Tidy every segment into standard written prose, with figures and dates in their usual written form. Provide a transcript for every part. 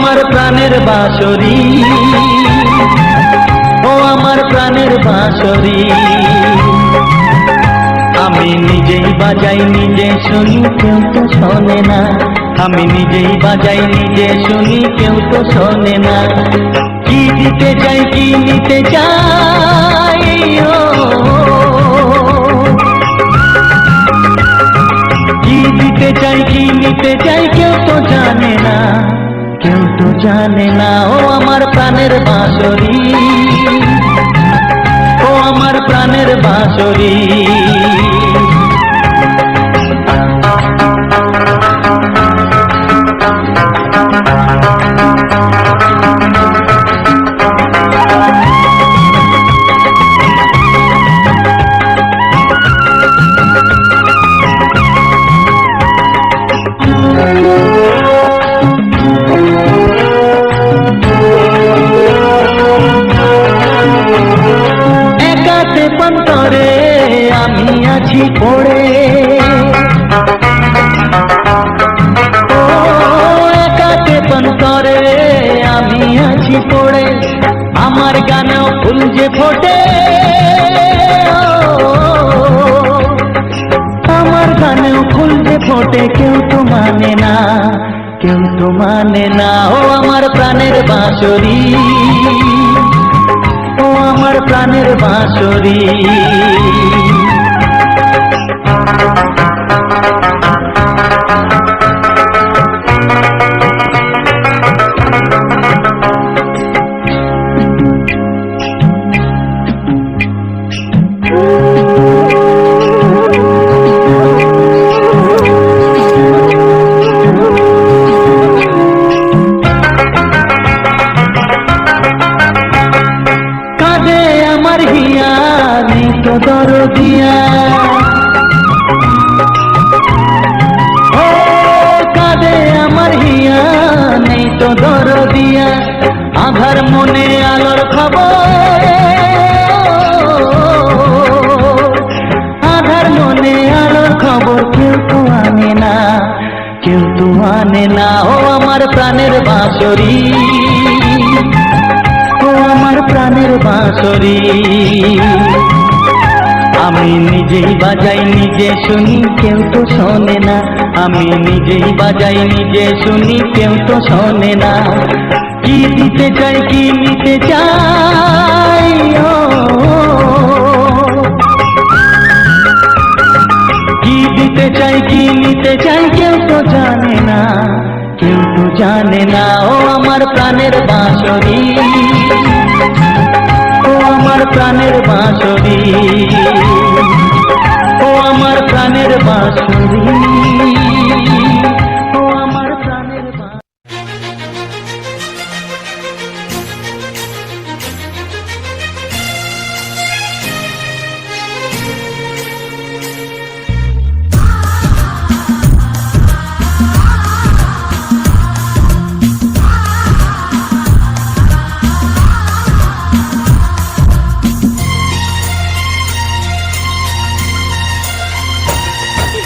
আমার প্রাণের বাঁশরি, ও আমার প্রাণের বাঁশরি। আমি নিজেই বাজাই নিজে শুনি, কেউ তো শোনে না। আমি নিজেই বাজাই নিজে শুনি, কেউ তো শোনে না। কি দিতে চাই কি নিতে চাই, কি দিতে চাই কি নিতে চাই, কেউ তো জানে না, কেউ তো জানে না। ও আমার প্রাণের বাঁশরি, ও আমার প্রাণের বাঁশরি। পন্তরে আমি আছি পড়ে, ও একাতে পন্তরে আমি আছি পড়ে। আমার গানেও ফুল যে ফোটে, আমার গানেও ফুল যে ফোটে, কেউ তো মানে না, কেউ তো মানে না। ও আমার প্রাণের বাঁশরি, ও আমার প্রাণের বাঁশরি। দরদিয়া, ও কাঁদে আমার হিয়া, নেই তো দরদিয়া। আধার মনে আলোর খবর, আধার মনে আলোর খবর, কেউ তো আনে না, কেউ তো আনে না। ও আমার প্রাণের বাঁশরি, ও আমার প্রাণের বাঁশরি। আমি নিজেই বাজাই নিজে শুনি, কেউ তো শোনে না। আমি নিজেই বাজাই নিজে শুনি, কেউ তো শোনে না। কি দিতে চাই কি নিতে চাই, কি দিতে চাই কি নিতে চাই, কেউ তো জানে না, কেউ তো জানে না। ও আমার প্রাণের বাঁশরি, ও আমার প্রাণের বাঁশরি, ও আমার প্রাণের বাঁশরি, ও আমার প্রাণের বাঁশরি।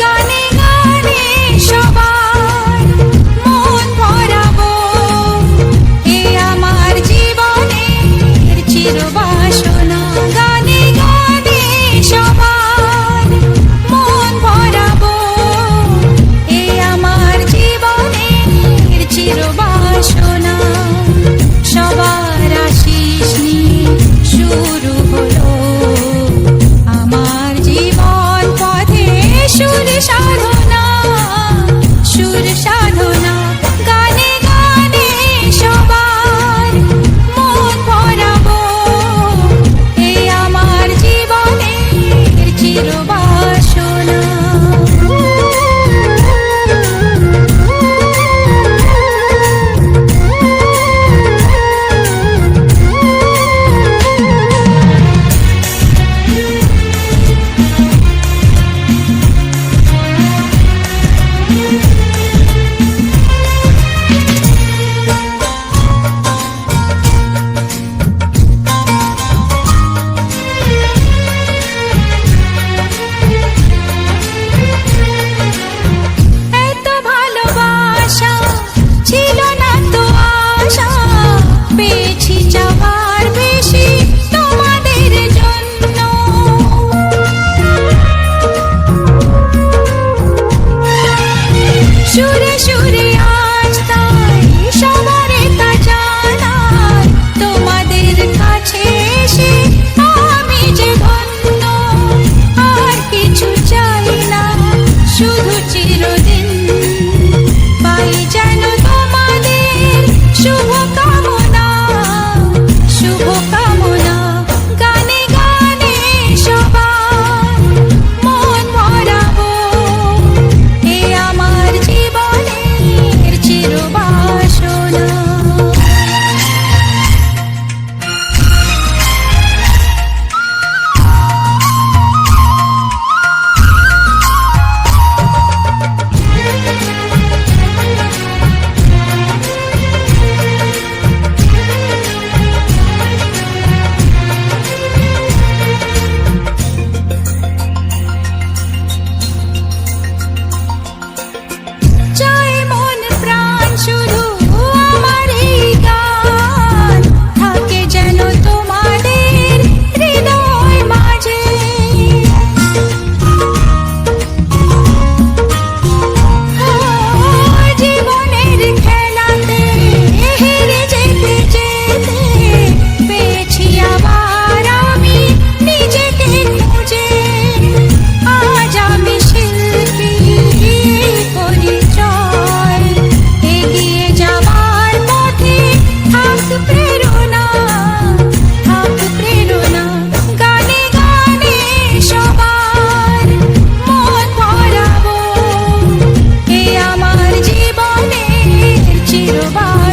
গানে গানে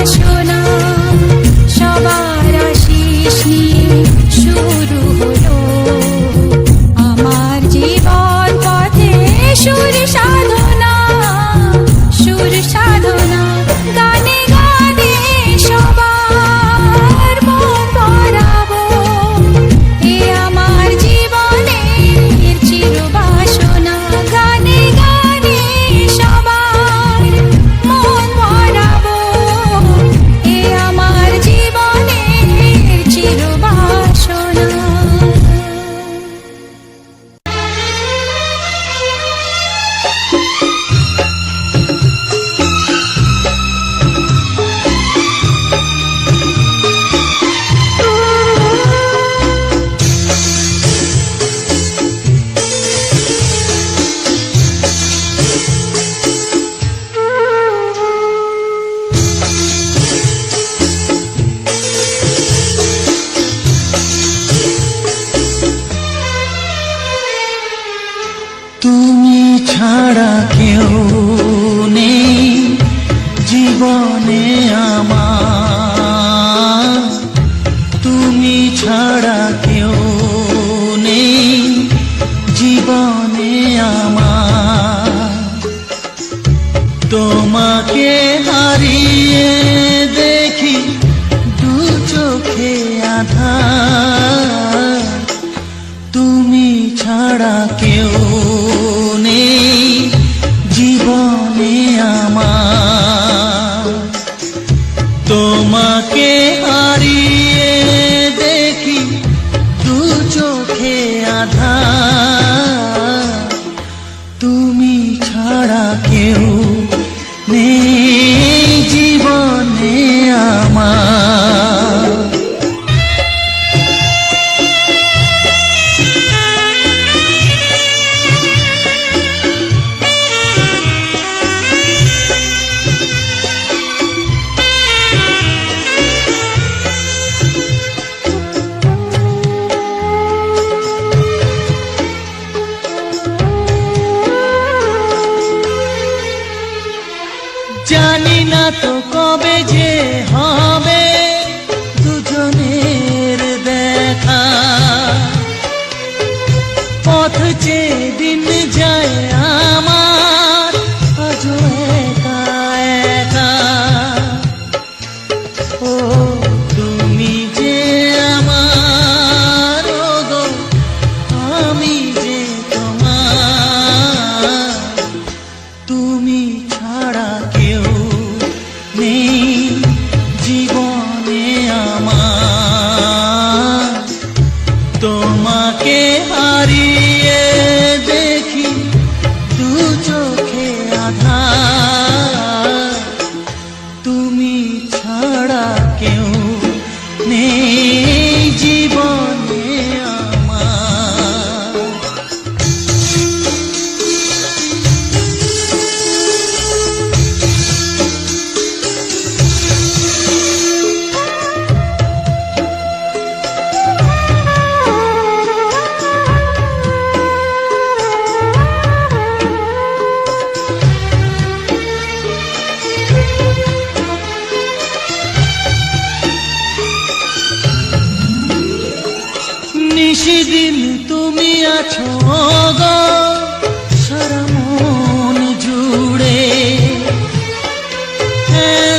বাসনা সবার আশিস নিয়ে শুরু হলো আমার জীবন পথে সুর সাধনা, সুর সাধনা। গানে গানে সবার মন ভরাবো, এ আমার জীবনের চিরবাসনা। গানে গানে সবার মন ভরাবো, এ আমার জীবনের চিরবাসনা। তুমি ছাড়া কেউ নেই জীবনে আমার, তুমি ছাড়া কেউ নেই জীবনে আমার। তোমাকে হারিয়ে দেখি দু চোখে আঁধার, তুমি ছাড়া কেউ নেই জীবনে আমার। তোমাকে হারিয়ে দেখি দু চোখে আঁধার, তুমি ছাড়া কেউ নেই জীবনে আমার। জানি না তো কবে যে হবে দুজনের দেখা, পথ চেয়ে দিন যায় আমার আজও একা একা। ও তুমি যে আমার, ওগো আমি যে তোমার, তুমি ছাড়া কেউ নেই জীবনে আমার। তোমাকে হারিয়ে দেখি দু চোখে আঁধার, তুমি ছাড়া কেউ নেই জীবনে আমার। নিশিদিন তুমি আছো গো সারা মন জুড়ে,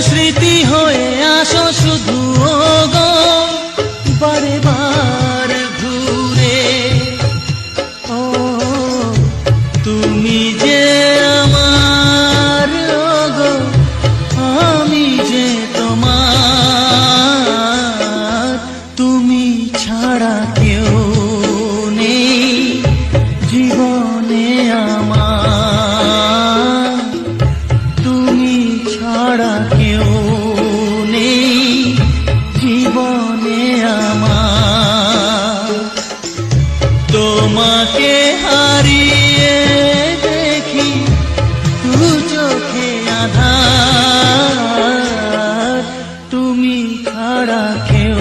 স্মৃতি হয়ে আসো শুধু গো বারে বার ঘুরে। ও তুমি যে আমার, গো আমি যে তোমার, তুমি ছাড়া কেউ নেই জীবনে আমার। তুমি ছাড়া কেউ নেই জীবনে আমার। তোমাকে হারিয়ে দেখি দু চোখে আঁধার, তুমি ছাড়া কেউ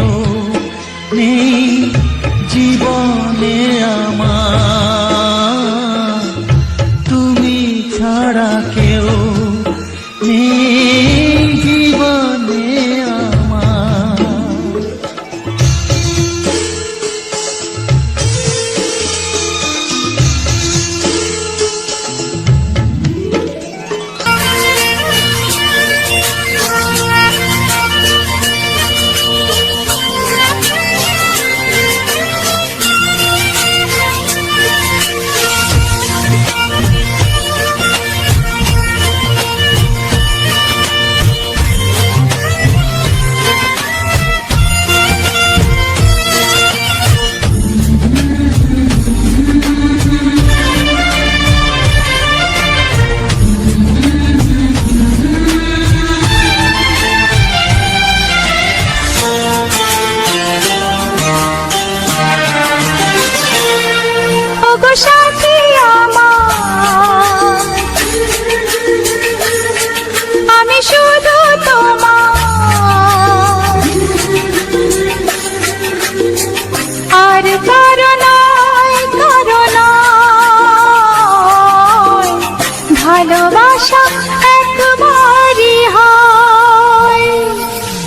নেই জীবনে আমার। তুমি ছাড়া কেউ নেই জীবনে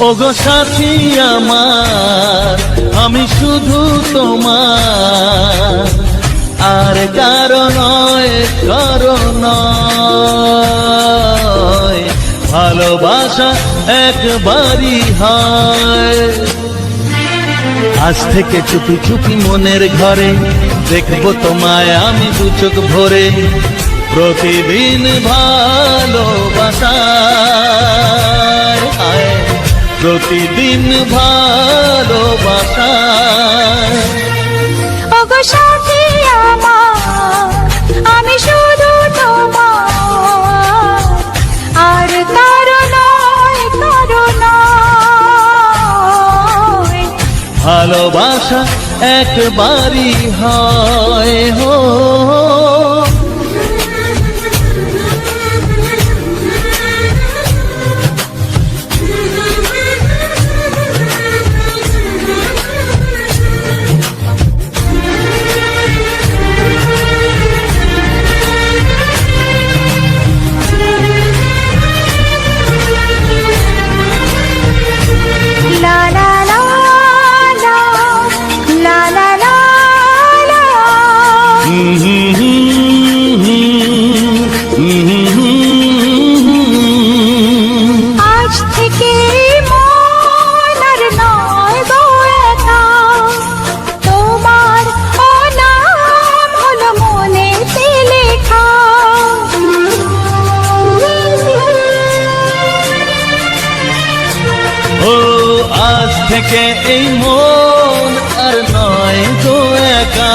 ওগো সাথী আমার, আমি শুধু তোমার, আর কারো নয়, কারো নয়। ভালোবাসা একবারই হয়। আজ থেকে চুপি চুপি মনের ঘরে দেখবো তোমায় আমি দু চোখ ভরে। প্রতিদিন ভালোবাসায়, প্রতিদিন ভালোবাসায়। ওগো সাথী আমার, আমি শুধু তোমার, আর কারো নয়, কারো নয়। ভালোবাসা একবারই হয় হো। লা লা লা লা, লা লা লা লা। আজ থেকে মন আর নয় গো একা, তোমার নাম হলো মনেতে লেখা। ও আজ থেকে এই মন আর নয় গো একা,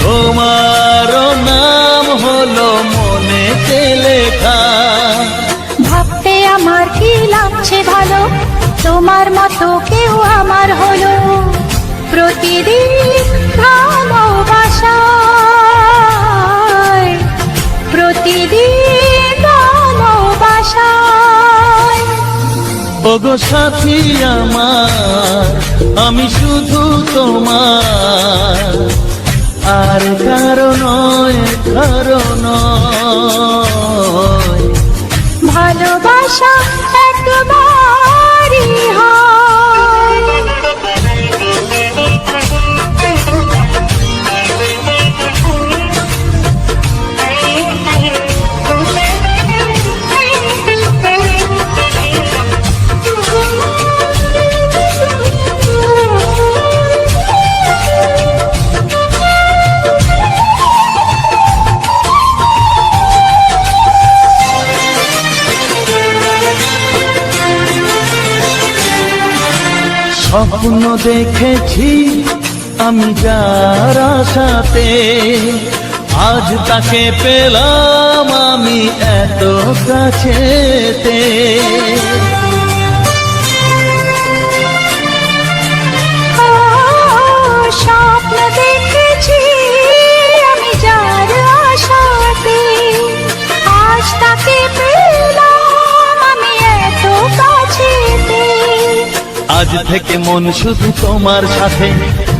তোমার নাম হলো মনেতে লেখা। ভাবতে আমার কি লাগছে ভালো, তোমার মতো কেউ আমার হলো। প্রতিদিন ভালোবাসায়, প্রতিদিন ভালোবাসায়। ওগো সাথী আমার, আমি শুধু তোমার, আর কারো নয়, কারো নয়। ভালোবাসা একবারই হয়। স্বপ্ন দেখেছি আমি যার আশাতে, আজ তাকে পেলাম আমি এত কাছেতে। স্বপ্ন দেখেছি আমি যার আশাতে, আজ তাকে পেলাম আমি এত কাছেতে। আজ থেকে মন শুধু তোমার সাথে,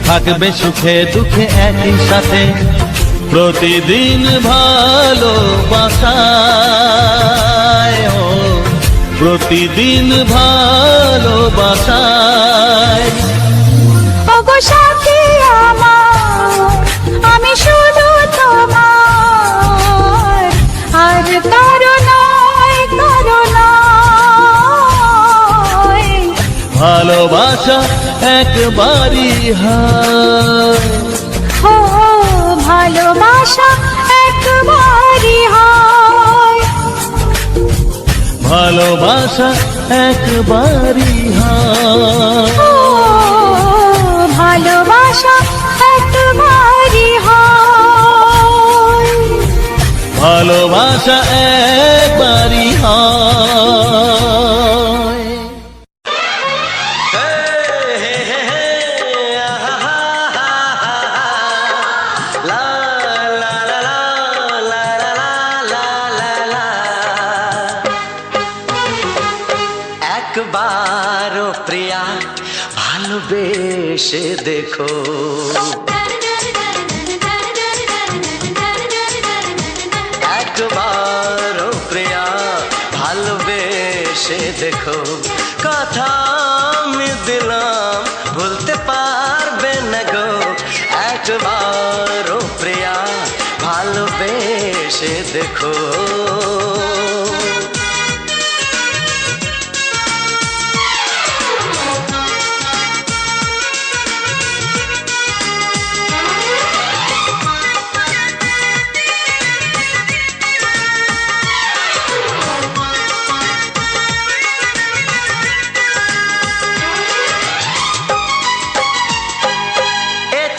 থাকবে সুখে দুঃখে একই সাথে। প্রতিদিন ভালোবাসায়, ও প্রতিদিন ভালোবাসায়। ওগো সাথী আমার, আমি শুধু তোমার, আর কারো নয়, কারো নয়। ভালোবাসা একবারই হয়। ও ভালোবাসা একবারই হয়। ভালোবাসা একবারই হয়। ও ভালোবাসা একবারই হয়। ভালোবাসা একবারই হয়। একবারও প্রিয়া ভালোবেসে দেখো, একবারও প্রিয়া ভালোবেসে দেখো। কথা আমি দিলাম ভুলতে পারবে না গো একবার ও প্রিয়া ভালোবেসে দেখো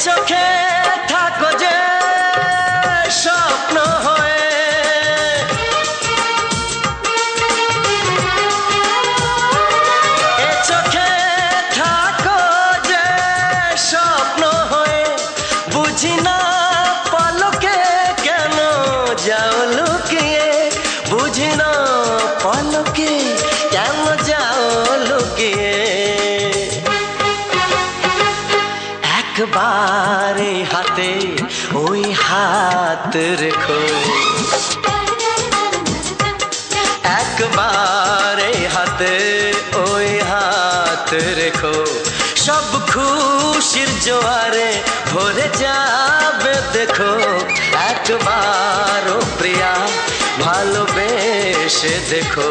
চোখে থাকো যে স্বপ্ন হয়ে এ চোখে থাকো যে স্বপ্ন হয়ে বুঝি না পলকে কেন যাও লুকিয়ে বুঝি না পলকে কেন যাও লুকিয়ে একবারে হাতে ওই হাত রেখো একবারে হাতে ওই হাত রেখো সব খুশির জোয়ারে ভরে যাবে দেখো একবার ও প্রিয়া ভালোবেসে দেখো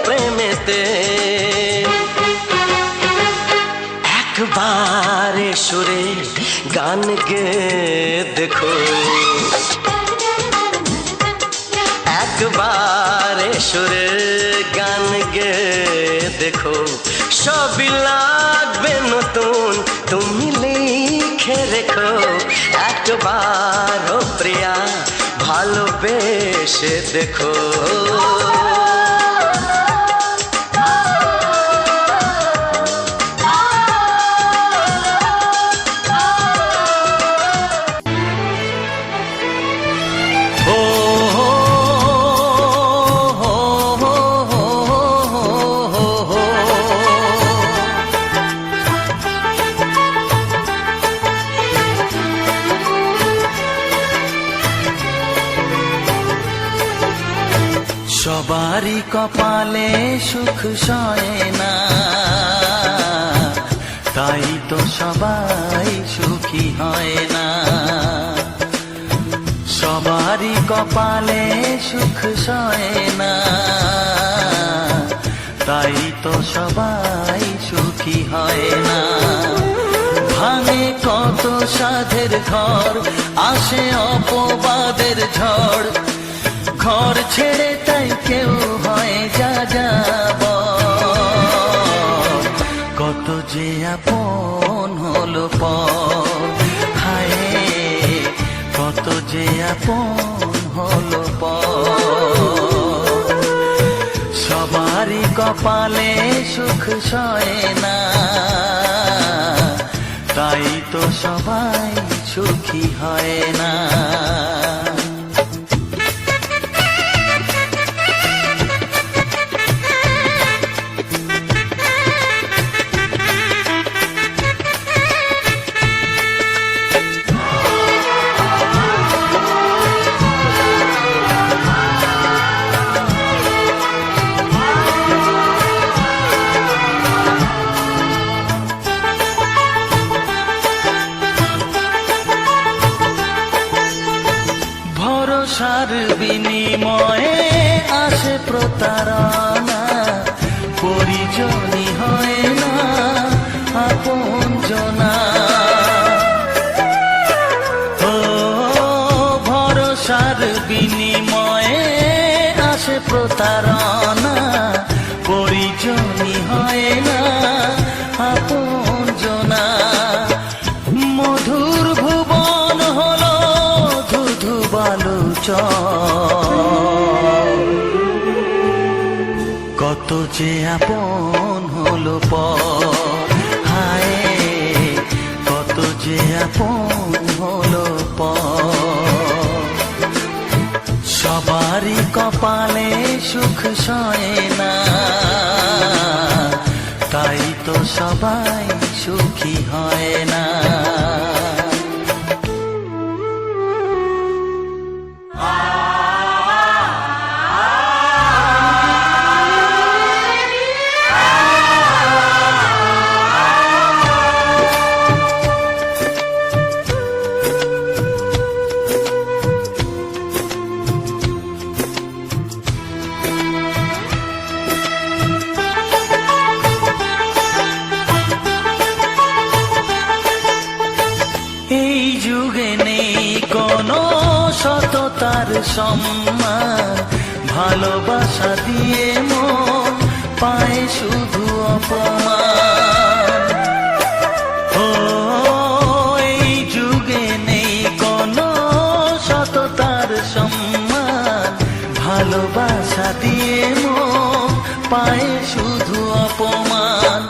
প্রেমেতে একবারে সুরে গান গে দেখো একবারে সুরে গান গে দেখো সবই লাগবে নতুন তুমি লিখে রেখো একবার ও প্রিয়া ভালোবেসে দেখো সবারই কপালে সুখ সয় না তাই তো সবাই সুখী হয় না সবারই কপালে সুখ সয় না তাই তো সবাই সুখী হয় না ভাঙে কত সাধের ঘর আসে অপবাদের ঝড় ঘর ছেড়ে তাই কেউ হয় যা যাব কত যে আপন হলো পর হায় কত যে আপন হলো পর সবারই কপালে সুখ সয় না তাই তো সবাই সুখী হয় না ভরসার বিনিময়ে আসে প্রতারণা পরিজনই হয় না আপনজনা ও ভালোবাসার বিনিময়ে আসে প্রতারণা, পরিজনই হয় না আপনজনা। মধুর ভুবন হলো ধুধু বালুচর, কত যে আপন হলো পর, হায় কত যে আপন হলো পর। সবারই কপালে সুখ সয় না, তাই তো সবাই সুখী হয় না। এই যুগে নেই কোনো সততার সম্মান, ভালোবাসা দিয়ে মন পায় শুধু অপমান। ও এই যুগে নেই কোনো সততার সম্মান, ভালোবাসা দিয়ে মন পায় শুধু অপমান।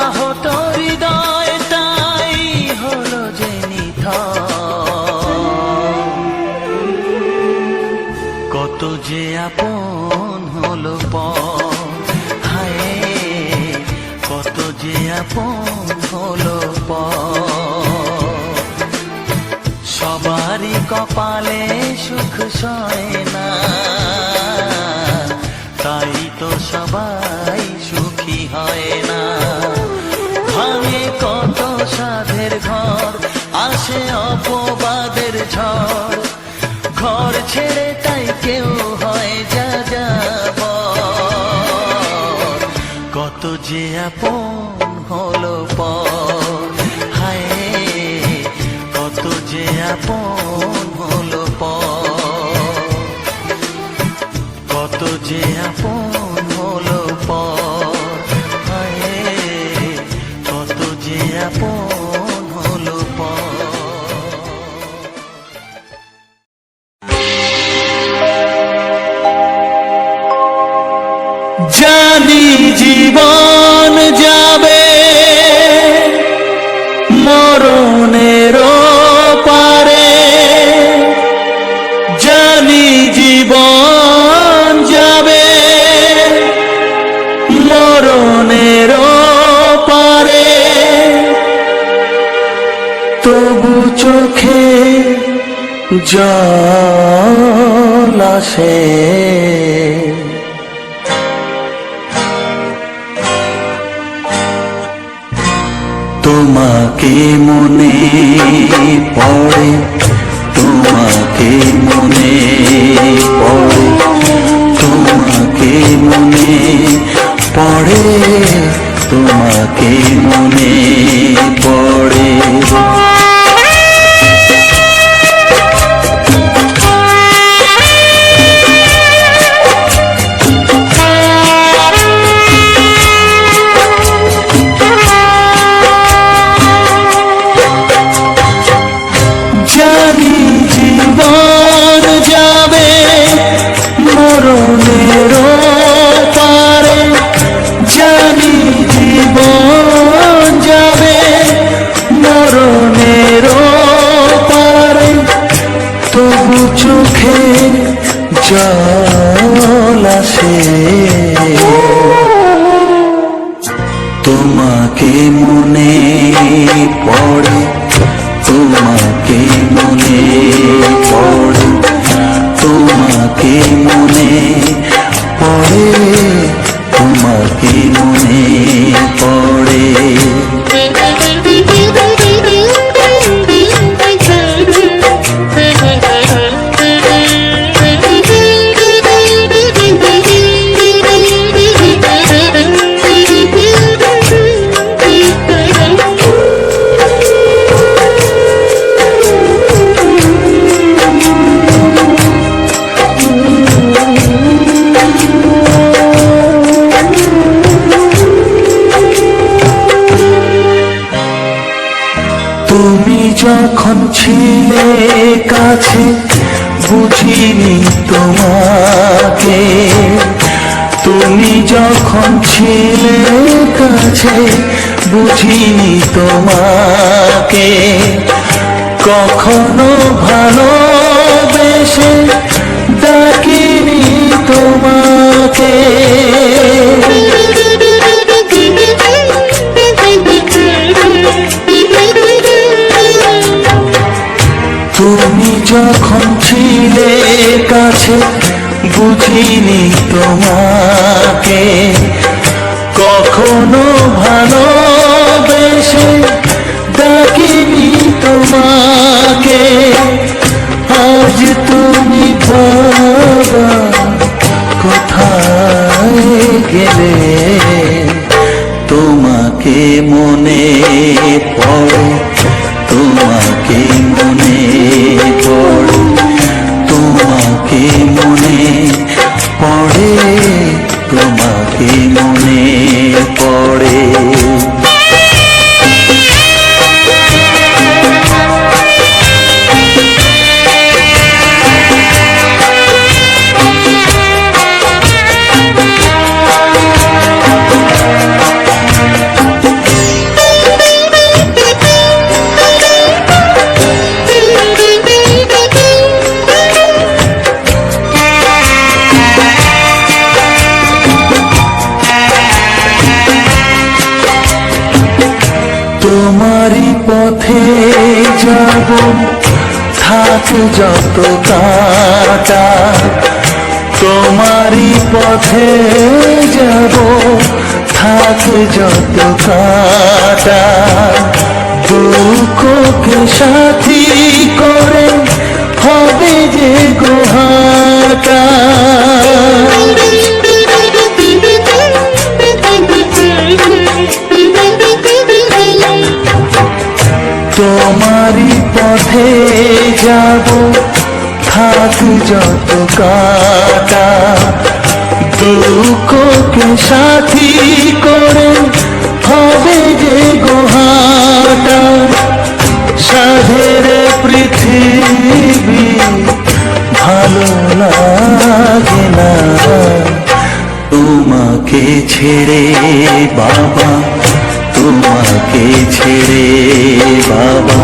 আহত হৃদয়টাই হলো যে কত যে আপন হলো পর, হায় কত যে আপন হলো পর। সবারই কপালে সুখ সয় না, তাই তো সবাই সুখী হয় না। ভাঙে কত সাধের ঘর, আসে অপবাদের ঝড়, ঘর ছেড়ে তাই কেউ হয় যাযাবর। কত যে আপন হলো পর, হায় কত যে আপন হলো পর, কত যে আপন হলো পর, হায় কত যে আপন হলো পর। জানি জীবন যাবে মরণের পারে, জানি জীবন যাবে মরণের পারে, তবু চোখে জল আসে, তোমাকে মনে পড়ে, তোমাকে মনে পড়ে, তোমাকে মনে পড়ে, তোমাকে মনে পড়ে। জানি জীবন যাবে মরণের পারে, জানি জীবন যাবে মরণের পারে, তবু চোখে জল আসে, তোমাকে মনে পড়ে, তোমাকে মনে পড়ে, তোমাকে মনে পড়ে, তোমাকে মনে পড়ে। ছিলে কাছে বুঝিনি তোমাকে, তুমি যখন ছিলে কাছে বুঝিনি তোমাকে, কখনো ভালোবেসে ডাকিনি তোমাকে। তুমি যখন ছিলে কাছে বুঝিনি তোমাকে, কখনো ভালোবেসে ডাকিনি তোমাকে। আজ তুমি বাবা কোথায় গেলে, তোমাকে মনে পড়ে, তোমাকে মনে পড়ে, তোমাকে মনে পড়ে, তোমাকে মনে পড়ে। তোমারই পথে যাব থাক যত কাটা, তোমারই পথে যাব থাক যত কাটা, দুঃখকে সাথী করে হবে যে গোহাটা। তোমারই পথে যাব থাক যত কাটা, দুঃখকে সাথী করে হবে যে গোহাটা। সাধের পৃথিবী ভালো লাগে না তোমাকে ছেড়ে বাবা, তোমাকে ছেড়ে বাবা,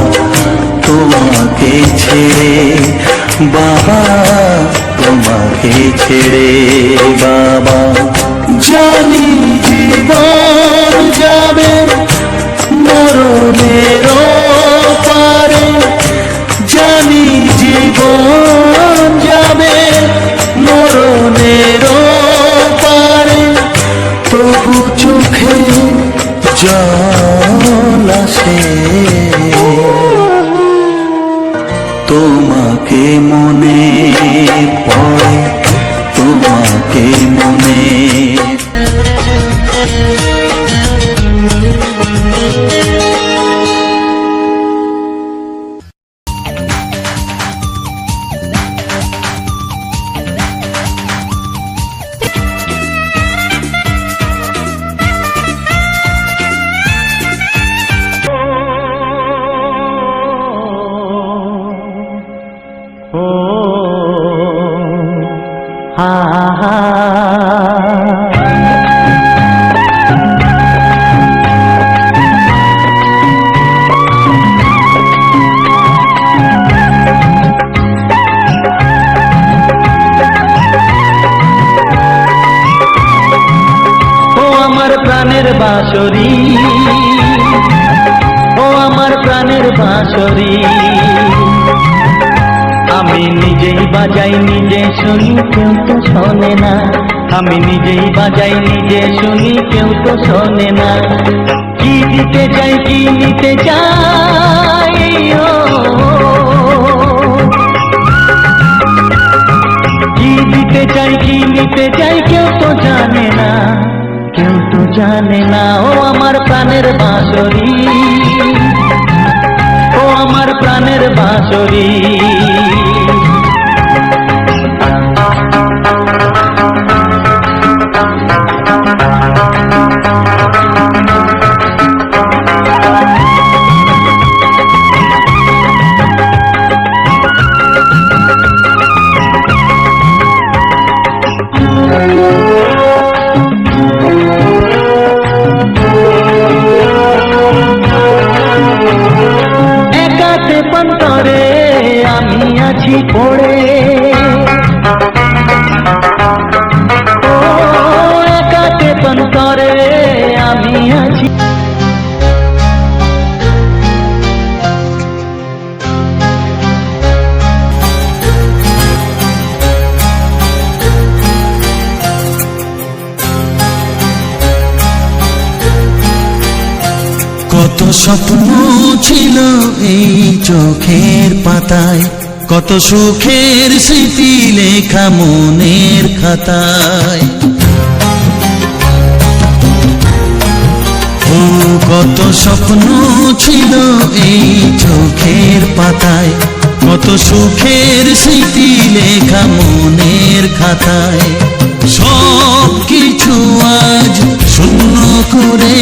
তোমাকে ছেড়ে বাবা, তোমাকে ছেড়ে বাবা। জানি জীবন যাবে মরণের পারে, জানি জীবন যাবে মরণের পারে, তবু চোখে জল আসে তোমাকে মনে পড়ে, তোমাকে মনে। প্রাণের বাঁশরি, ও আমার প্রাণের বাঁশরি, আমি নিজেই বাজাই নিজে শুনি কেউ তো শোনে না, আমি নিজেই বাজাই নিজে শুনি কেউ তো শোনে না। কি দিতে চাই কি নিতে চাই, কি দিতে চাই কি নিতে চাই কেউ তো জানে না, কেউ তো জানে না। ও আমার প্রাণের বাঁশরি, ও আমার প্রাণের বাঁশরি। পড়ে ও একাকে অন্তরে আমি আছি। কত স্বপ্ন ছিল এই চোখের পাতায়, কত সুখের স্মৃতি লেখা মনের খাতায়। ও কত স্বপ্ন ছিল এই চোখের পাতায়, কত সুখের স্মৃতি লেখা মনের খাতায়। সব কিছু আজ শূন্য করে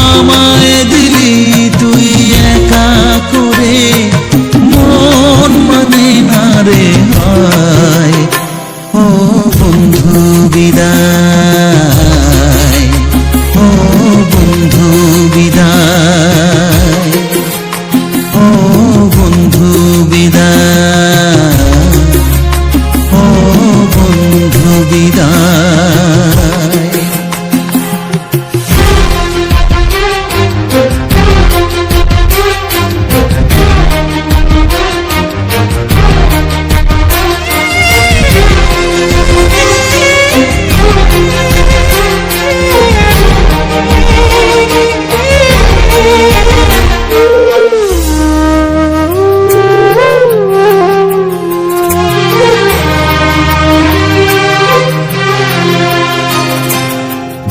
আমায় দিলি তুই একা করে, মন মানে না রে হয়। ও বন্ধু বিদায়, ও বন্ধু বিদায়, ও বন্ধু বিদায়, ও বন্ধু বিদায়।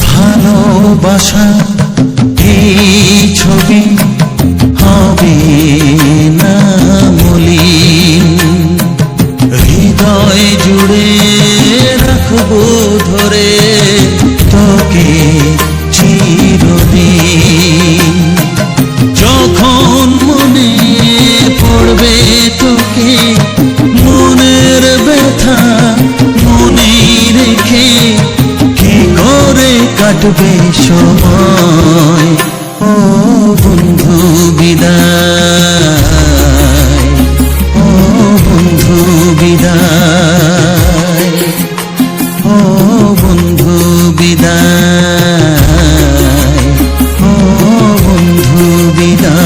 ভালোবাসা এই ছবি হবে না মলিন, হৃদয় জুড়ে রাখবো ধরে তোকে চিরদিন। যখন মনে পড়বে তোকে মনের ব্যথা মনে রেখে কি করে কাটবে সময়। ও বন্ধু বিদায়, ও বন্ধু বিদায়, ও বন্ধু বিদায়, ও বন্ধু বিদায়।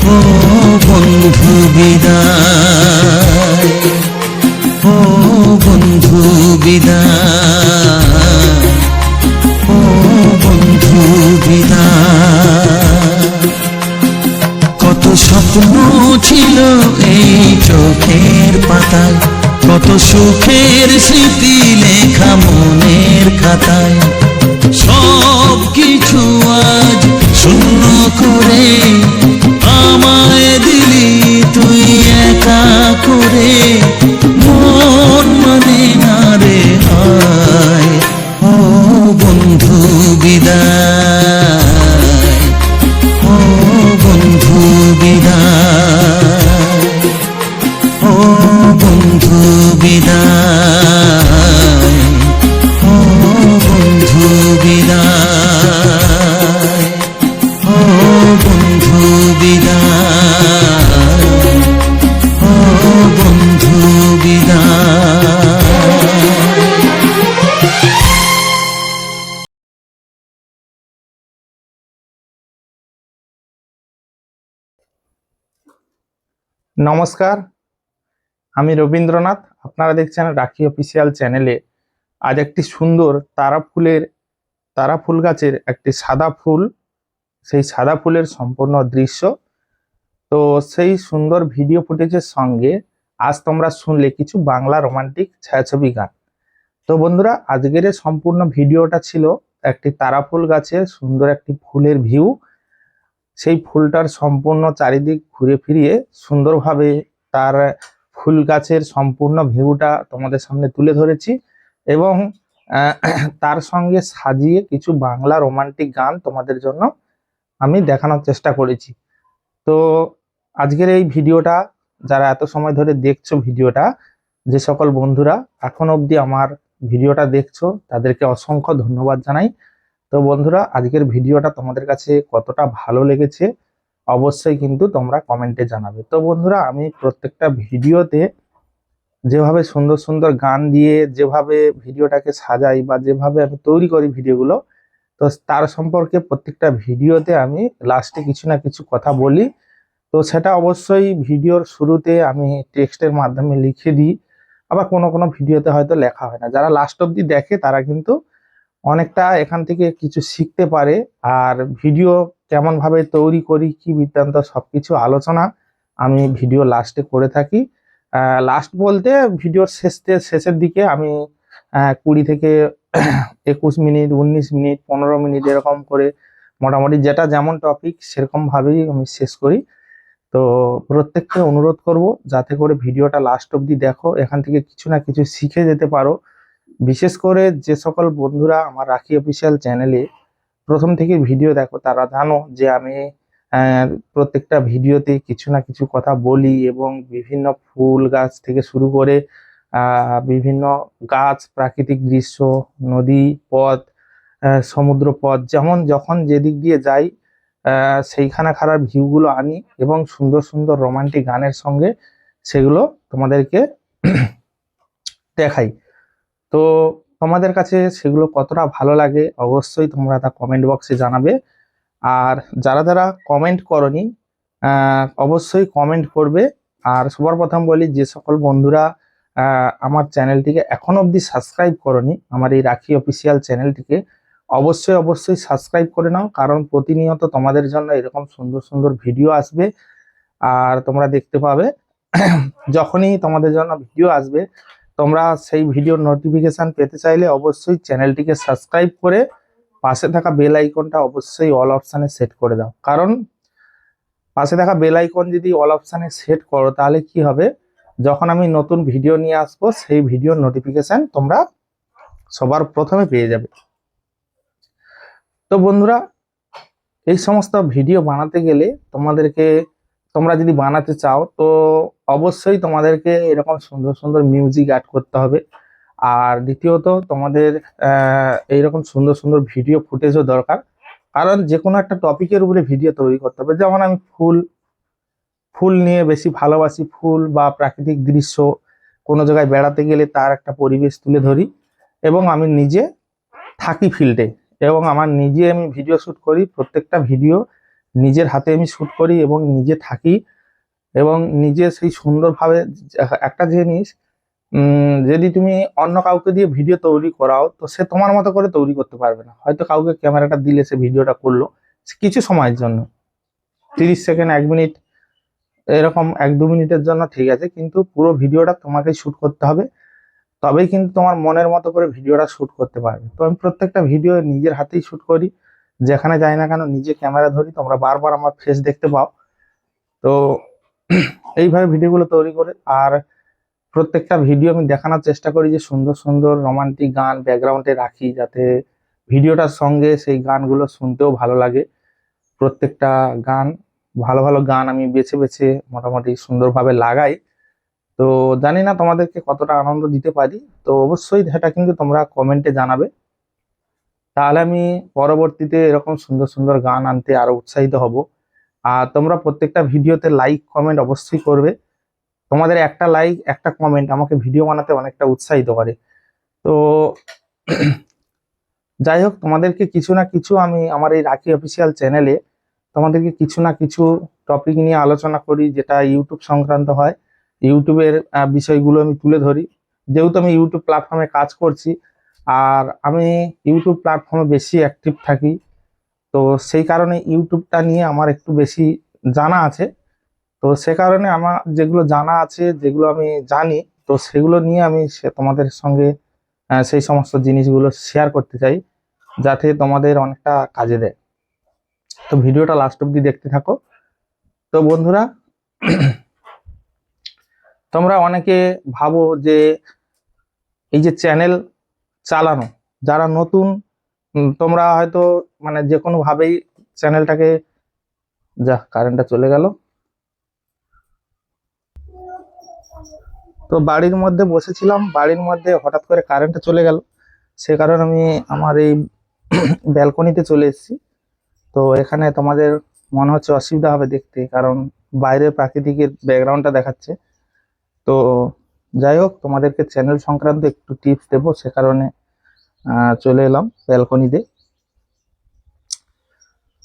ও বন্ধু বিদায়, ও বন্ধু বিদায়, ও বন্ধু বিদায়। কত স্বপ্ন ছিল এই চোখের পাতায়, কত সুখের স্মৃতি লেখা মনের খাতায়, সব কিছু আজ শূন্য করে আমায় দিলি তুই একা করে। মন মানে না রে হায়, ও বন্ধু বিদায়, ও বন্ধু বিদায়, ও বন্ধু বিদায়, ও বন্ধু বিদায়, ও বন্ধু বিদায়, ও বন্ধু বিদায়। নমস্কার, আমি রবীন্দ্রনাথ। আপনারা দেখছেন রাখি অফিসিয়াল চ্যানেলে। আজ একটি সুন্দর তারা ফুল গাছের একটি সাদা ফুল, সেই সাদা ফুলের সম্পূর্ণ দৃশ্য। তো সেই সুন্দর ভিডিও ফুটেজের সঙ্গে আজ তোমরা শুনলে কিছু বাংলা রোমান্টিক ছায়াছবি গান। তো বন্ধুরা, আজকের এই সম্পূর্ণ ভিডিওটা ছিল একটি তারা ফুল গাছের সুন্দর একটি ফুলের ভিউ। সেই ফুলটার সম্পূর্ণ চারিদিক ঘুরে ফিরিয়ে সুন্দরভাবে তার ফুল গাছের সম্পূর্ণ ভিউটা তোমাদের সামনে তুলে ধরেছি এবং তার সঙ্গে সাজিয়ে কিছু বাংলা রোমান্টিক গান তোমাদের জন্য আমি দেখানোর চেষ্টা করেছি। তো আজকের এই ভিডিওটা যারা এত সময় ধরে দেখছো, ভিডিওটা যে সকল বন্ধুরা এখন অবধি আমার ভিডিওটা দেখছো তাদেরকে অসংখ্য ধন্যবাদ জানাই। তো বন্ধুরা, আজকের ভিডিওটা তোমাদের কাছে কতটা ভালো লেগেছে অবশ্যই কিন্তু তোমরা কমেন্টে জানাবে। তো বন্ধুরা, আমি প্রত্যেকটা ভিডিওতে যেভাবে সুন্দর সুন্দর গান দিয়ে যেভাবে ভিডিওটাকে সাজাই বা যেভাবে আমি তৈরি করি ভিডিওগুলো, তো তার সম্পর্কে প্রত্যেকটা ভিডিওতে আমি লাস্টে কিছু না কিছু কথা বলি। তো সেটা অবশ্যই ভিডিওর শুরুতে আমি টেক্সটের মাধ্যমে লিখে দিই, আবার কোনো কোনো ভিডিওতে হয়তো লেখা হয় না। যারা লাস্ট অবধি দেখে তারা কিন্তু অনেকটা এখান থেকে কিছু শিখতে পারে। আর ভিডিও কেমন ভাবে তৈরি করি, কি বৃত্তান্ত, সবকিছু আলোচনা আমি ভিডিও লাস্টে করে থাকি। লাস্ট বলতে ভিডিওর শেষের দিকে আমি 20 থেকে 21 মিনিট, 19 মিনিট, 15 মিনিট এরকম করে মোটামুটি যেটা যেমন টপিক সেরকম ভাবেই আমি শেষ করি। তো প্রত্যেককে অনুরোধ করব যাতে করে ভিডিওটা লাস্ট অবধি দেখো, এখান থেকে কিছু না কিছু শিখে যেতে পারো। বিশেষ করে যে সকল বন্ধুরা আমার রাখি অফিসিয়াল চ্যানেলে প্রথম থেকে ভিডিও দেখো তারা জানো যে আমি প্রত্যেকটা ভিডিওতে কিছু না কিছু কথা বলি এবং বিভিন্ন ফুল গাছ থেকে শুরু করে বিভিন্ন গাছ, প্রাকৃতিক দৃশ্য, নদী পথ, সমুদ্র পথ, যেমন যখন যেদিক দিয়ে যাই সেইখানকার ভিউগুলো আনি এবং সুন্দর সুন্দর রোমান্টিক গানের সঙ্গে সেগুলো তোমাদেরকে দেখাই। তো তোমাদের কাছে সেগুলো কতটা ভালো লাগে অবশ্যই তোমরা তা কমেন্ট বক্সে জানাবে। আর যারা যারা কমেন্ট করনি অবশ্যই কমেন্ট করবে। আর সবার প্রথম বলি, যে সকল বন্ধুরা আমার চ্যানেলটিকে এখন অবধি সাবস্ক্রাইব করনি, আমার এই রাখি অফিসিয়াল চ্যানেলটিকে অবশ্যই অবশ্যই সাবস্ক্রাইব করে নাও, কারণ প্রতিনিয়ত তোমাদের জন্য এরকম সুন্দর সুন্দর ভিডিও আসবে আর তোমরা দেখতে পাবে। যখনই তোমাদের জন্য ভিডিও আসবে তোমরা সেই ভিডিওর নোটিফিকেশন পেতে চাইলে অবশ্যই চ্যানেলটিকে সাবস্ক্রাইব করে পাশে থাকা বেল আইকনটা অবশ্যই অল অপশানে সেট করে দাও। কারণ পাশে থাকা বেল আইকন যদি অল অপশানে সেট করো তাহলে কি হবে, যখন আমি নতুন ভিডিও নিয়ে আসবো সেই ভিডিওর নোটিফিকেশন তোমরা সবার প্রথমে পেয়ে যাবে। তো বন্ধুরা, এই সমস্ত ভিডিও বানাতে গেলে তোমরা যদি বানাতে চাও তো অবশ্যই তোমাদেরকে এরকম সুন্দর সুন্দর মিউজিক অ্যাড করতে হবে। আর দ্বিতীয়ত তোমাদের এইরকম সুন্দর সুন্দর ভিডিও ফুটেজও দরকার, কারণ যে কোনো একটা টপিকের উপরে ভিডিও তৈরি করতে হবে। যেমন আমি ফুল নিয়ে বেশি ভালোবাসি, ফুল বা প্রাকৃতিক দৃশ্য, কোনো জায়গায় বেড়াতে গেলে তার একটা পরিবেশ তুলে ধরি এবং আমি নিজে থাকি ফিল্ডে এবং আমার নিজে আমি ভিডিও শ্যুট করি। প্রত্যেকটা ভিডিও নিজের হাতে আমি শ্যুট করি এবং নিজে থাকি এবং নিজে সেই সুন্দরভাবে একটা জিনিস যদি তুমি অন্য কাউকে দিয়ে ভিডিও তৈরি করাও তো সে তোমার মতো করে তৈরি করতে পারবে না। হয়তো কাউকে ক্যামেরাটা দিলে সে ভিডিওটা করলো কিছু সময়ের জন্য, 30 সেকেন্ড 1 মিনিট এরকম 1-2 মিনিটের জন্য ঠিক আছে, কিন্তু পুরো ভিডিওটা তোমাকে শুট করতে হবে, তবেই কিন্তু তোমার মনের মতো করে ভিডিওটা শুট করতে পারবে। তো আমি প্রত্যেকটা ভিডিও নিজের হাতেই শুট করি, যেখানে যাই না কেন নিজে ক্যামেরা ধরি, তোমরা বারবার আমার ফেস দেখতে পাও। তো এইভাবে ভিডিওগুলো তৈরি করে আর প্রত্যেকটা ভিডিও আমি দেখানোর চেষ্টা করি যে সুন্দর সুন্দর রোমান্টিক গান ব্যাকগ্রাউন্ডে রাখি, যাতে ভিডিওটার সঙ্গে সেই গানগুলো শুনতেও ভালো লাগে। প্রত্যেকটা গান ভালো ভালো গান আমি বেছে বেছে মোটামুটি সুন্দরভাবে লাগাই। তো জানি না তোমাদেরকে কতটা আনন্দ দিতে পারি, তো অবশ্যই সেটা কিন্তু তোমরা কমেন্টে জানাবে, তাহলে আমি পরবর্তীতে এরকম সুন্দর সুন্দর গান আনতে আরো উৎসাহিত হব। আর তোমরা প্রত্যেকটা ভিডিওতে লাইক কমেন্ট অবশ্যই করবে, তোমাদের একটা লাইক একটা কমেন্ট আমাকে ভিডিও বানাতে অনেকটা উৎসাহিত করে। তো যাই হোক, তোমাদেরকে কিছু না কিছু আমি আমার এই রাখি অফিসিয়াল চ্যানেলে তোমাদেরকে কিছু না কিছু টপিক নিয়ে আলোচনা করি, যেটা ইউটিউব সংক্রান্ত হয়। ইউটিউবের বিষয়গুলো আমি তুলে ধরি, যেহেতু আমি ইউটিউব প্ল্যাটফর্মে কাজ করছি আর আমি ইউটিউব প্ল্যাটফর্মে বেশি অ্যাক্টিভ থাকি, তো সেই কারণে ইউটিউবটা নিয়ে আমার একটু বেশি জানা আছে। তো সে কারণে আমার যেগুলো জানা আছে, যেগুলো আমি জানি, তো সেগুলো নিয়ে আমি তোমাদের সঙ্গে সেই সমস্ত জিনিসগুলো শেয়ার করতে চাই, যাতে তোমাদের অনেকটা কাজে দেয়। তো ভিডিওটা লাস্ট অব্দি দেখতে থাকো। তো বন্ধুরা, তোমরা অনেকে ভাবো যে এই যে চ্যানেল চালানো, যারা নতুন তোমরা হয়তো মানে যে কোনো ভাবেই চ্যানেলটাকে, যা কারেন্টটা চলে গেল, তো বাড়ির মধ্যে বসেছিলাম, বাড়ির মধ্যে হঠাৎ করে কারেন্টটা চলে গেল, সে কারণে আমি আমার এই ব্যালকনিতে চলে এসেছি। তো এখানে তোমাদের মনে হচ্ছে অসুবিধা হবে দেখতে, কারণ বাইরের প্রাকৃতিকের ব্যাকগ্রাউন্ডটা দেখাচ্ছে। তো যাই হোক, তোমাদেরকে চ্যানেল সংক্রান্ত একটু টিপস দেবো, সে কারণে চলে এলাম ব্যালকনিতে।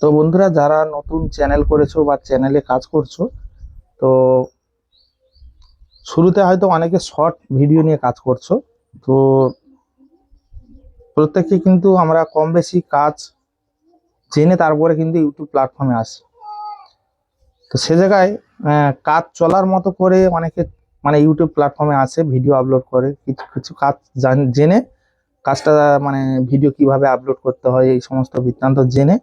তো বন্ধুরা, যারা নতুন চ্যানেল করেছো বা চ্যানেলে কাজ করছো, তো শুরুতে হয়তো অনেকে শর্ট ভিডিও নিয়ে কাজ করছো, তো প্রত্যেককে কিন্তু আমরা কম বেশি কাজ জেনে তারপরে কিন্তু ইউটিউব প্ল্যাটফর্মে আসি। তো সে জায়গায় কাজ চলার মতো করে অনেকে মানে ইউটিউব প্ল্যাটফর্মে আসে, ভিডিও আপলোড করে, কিছু কিছু কাজ জেনে কাজটা মানে ভিডিও কিভাবে আপলোড করতে হয় এই সমস্ত বৃত্তান্ত জেনে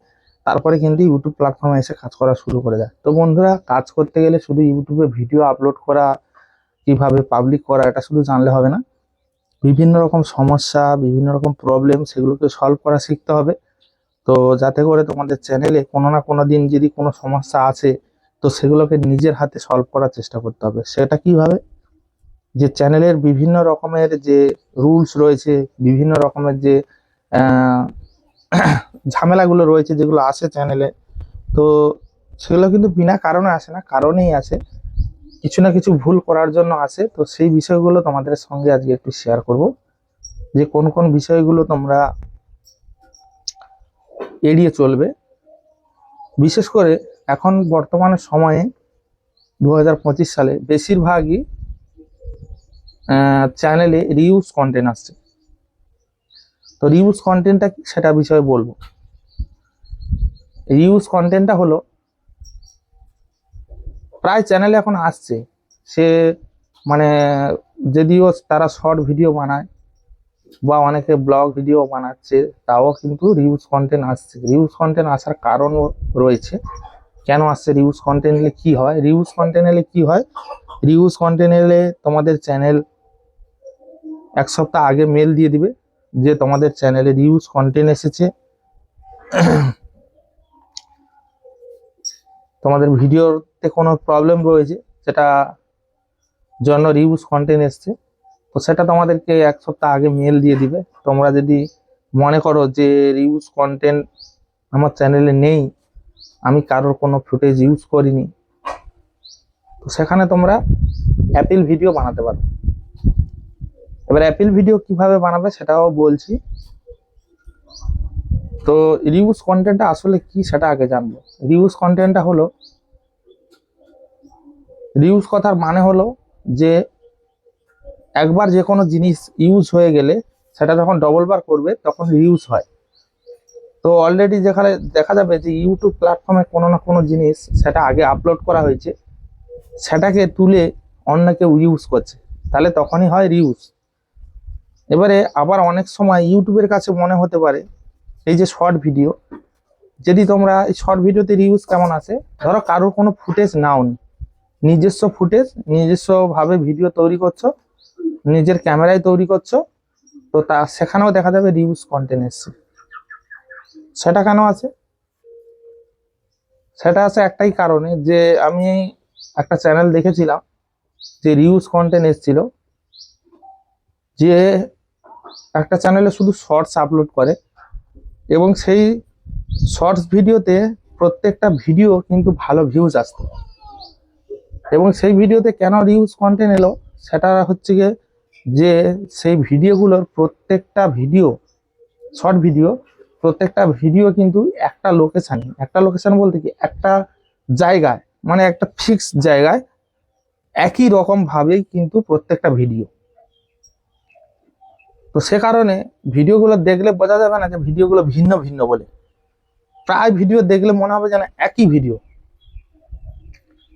তারপরে কিন্তু ইউটিউব প্ল্যাটফর্মে এসে কাজ করা শুরু করে দেয়। তো বন্ধুরা, কাজ করতে গেলে শুধু ইউটিউবে ভিডিও আপলোড করা, কিভাবে পাবলিক করা, এটা শুধু জানলে হবে না। বিভিন্ন রকম সমস্যা, বিভিন্ন রকম প্রবলেম, সেগুলোকে সলভ করা শিখতে হবে। তো যাতে করে তোমাদের চ্যানেলে কোনো না কোনো দিন যদি কোনো সমস্যা আছে, তো সেগুলোকে নিজের হাতে সলভ করার চেষ্টা করতে হবে। সেটা কিভাবে, যে চ্যানেলের বিভিন্ন রকমের যে রুলস রয়েছে, বিভিন্ন রকমের যে ঝামেলাগুলো রয়েছে যেগুলো আসে চ্যানেলে, তো সেগুলো কিন্তু বিনা কারণে আসে না, কারণেই আসে, কিছু না কিছু ভুল করার জন্য আসে। তো সেই বিষয়গুলো তোমাদের সঙ্গে আজকে একটু শেয়ার করব, যে কোন কোন বিষয়গুলো তোমরা এড়িয়ে চলবে। বিশেষ করে এখন বর্তমানে সময়ে 2025 সালে বেশিরভাগই চ্যানেলে রিউজ কন্টেন্ট আসছে। তো রিউজ কন্টেন্টটা কি সেটা বিষয়ে বলবো। রিউজ কন্টেন্টটা হলো, প্রায় চ্যানেলে এখন আসছে, সে মানে যদিও তারা শর্ট ভিডিও বানায় বা অনেকে ব্লগ ভিডিও বানাচ্ছে, তাও কিন্তু রিউজ কন্টেন্ট আসছে। রিউজ কন্টেন্ট আসার কারণও রয়েছে। কেন আসছে রিউজ কন্টেন্ট এলে কি হয়? রিউজ কন্টেন্ট এলে কি হয়, রিউজ কন্টেন্ট এলে তোমাদের চ্যানেল 1 সপ্তাহ আগে মেল দিয়ে দিবে যে তোমাদের চ্যানেলে রিউজ কন্টেন্ট এসেছে, তোমাদের ভিডিওতে কোনো প্রবলেম রয়েছে, সেটা জন্য রিউজ কন্টেন্ট এসছে। তো সেটা তোমাদেরকে 1 সপ্তাহ আগে মেল দিয়ে দিবে। তোমরা যদি মনে করো যে রিউজ কন্টেন্ট আমার চ্যানেলে নেই, আমি কারোর কোনো ফুটেজ ইউজ করিনি, তো সেখানে তোমরা অ্যাপিল ভিডিও বানাতে পারো। এবার অ্যাপিল ভিডিও কিভাবে বানাবে সেটাও বলছি। তো রিউজ কন্টেন্টটা আসলে কি সেটা আগে জানবো। রিউজ কন্টেন্টটা হলো, রিউজ কথার মানে হলো যে একবার যে কোনো জিনিস ইউজ হয়ে গেলে সেটা যখন ডবল বার করবে তখন রিউজ হয়। তো অলরেডি যেখানে দেখা যাবে যে ইউটিউব প্ল্যাটফর্মে কোনো না কোনো জিনিস সেটা আগে আপলোড করা হয়েছে, সেটাকে তুলে অন্য কেউ ইউজ করছে, তাহলে তখনই হয় রিউজ। এবারে আবার অনেক সময় ইউটিউবের কাছে মনে হতে পারে এই যে শর্ট ভিডিও, যদি তোমরা এই শর্ট ভিডিওতে রিউজ কেমন আছে, ধরো কারোর কোনো ফুটেজ নাও নি, নিজস্ব ফুটেজ নিজস্বভাবে ভিডিও তৈরি করছো, নিজের ক্যামেরায় তৈরি করছো, তো তা সেখানেও দেখা যাবে রিউজ কন্টেন্ট এসছে। সেটা কেন আছে? সেটা আছে একটাই কারণে, যে আমি একটা চ্যানেল দেখেছিলাম যে রিউজ কন্টেন্ট এসেছিল, যে একটা চ্যানেলে শুধু শর্টস আপলোড করে এবং সেই শর্টস ভিডিওতে প্রত্যেকটা ভিডিও কিন্তু ভালো ভিউজ আসতো। এবং সেই ভিডিওতে কেন রিউজ কন্টেন্ট এলো, সেটা হচ্ছে গিয়ে যে সেই ভিডিওগুলোর প্রত্যেকটা ভিডিও, শর্ট ভিডিও, প্রত্যেকটা ভিডিও কিন্তু একটা লোকেশন বলতে কি একটা জায়গায়, মানে একটা ফিক্স জায়গায় একই রকম ভাবেই কিন্তু প্রত্যেকটা ভিডিও। তো সে কারণে ভিডিওগুলো দেখলে বোঝা যাবে না যে ভিডিওগুলো ভিন্ন ভিন্ন বলে, প্রায় ভিডিও দেখলে মনে হবে যেন একই ভিডিও।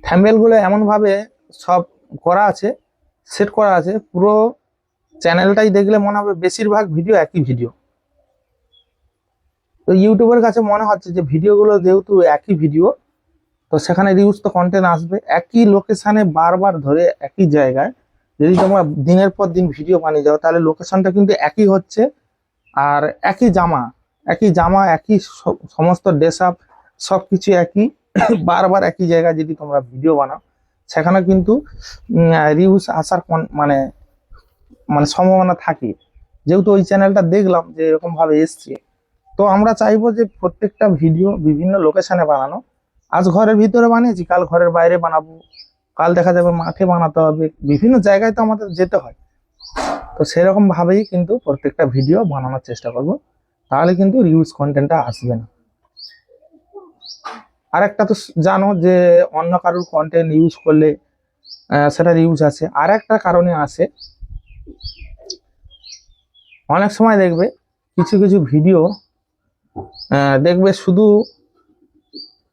থাম্বনেলগুলো এমনভাবে সব করা আছে, সেট করা আছে, পুরো চ্যানেলটাই দেখলে মনে হবে বেশিরভাগ ভিডিও একই ভিডিও। তো ইউটিউবের কাছে মনে হচ্ছে যে ভিডিওগুলো যেহেতু একই ভিডিও, তো সেখানে রিউজ তো কন্টেন্ট আসবে। একই লোকেশানে বারবার ধরে একই জায়গায় যদি তোমরা দিনের পর দিন ভিডিও বানিয়ে যাও, তাহলে লোকেশনটা কিন্তু একই হচ্ছে, আর একই জামা একই সমস্ত ড্রেস আপ সব কিছু একই, বারবার একই জায়গায় যদি তোমরা ভিডিও বানাও, সেখানে কিন্তু রিউজ আসার মানে মানে সম্ভাবনা থাকে। যেহেতু ওই চ্যানেলটা দেখলাম যে এরকম ভাবে এসছে, তো আমরা চাইবো যে প্রত্যেকটা ভিডিও বিভিন্ন লোকেশনে বানানো। আজ ঘরের ভিতরে বানিয়েছি, কাল ঘরের বাইরে বানাবো, কাল দেখা যাবে মাঠে বানাতে হবে, বিভিন্ন জায়গায় তো আমাদের যেতে হয়। তো সেরকম ভাবেই কিন্তু প্রত্যেকটা ভিডিও বানানোর চেষ্টা করব, তাহলে কিন্তু রিউজ কন্টেন্টটা আসবে না। আর একটা তো জানো যে অন্য কারোর কন্টেন্ট ইউজ করলে সেটা রিউজ আছে। আর একটা কারণে আসে, অনেক সময় দেখবে কিছু কিছু ভিডিও দেখবে শুধু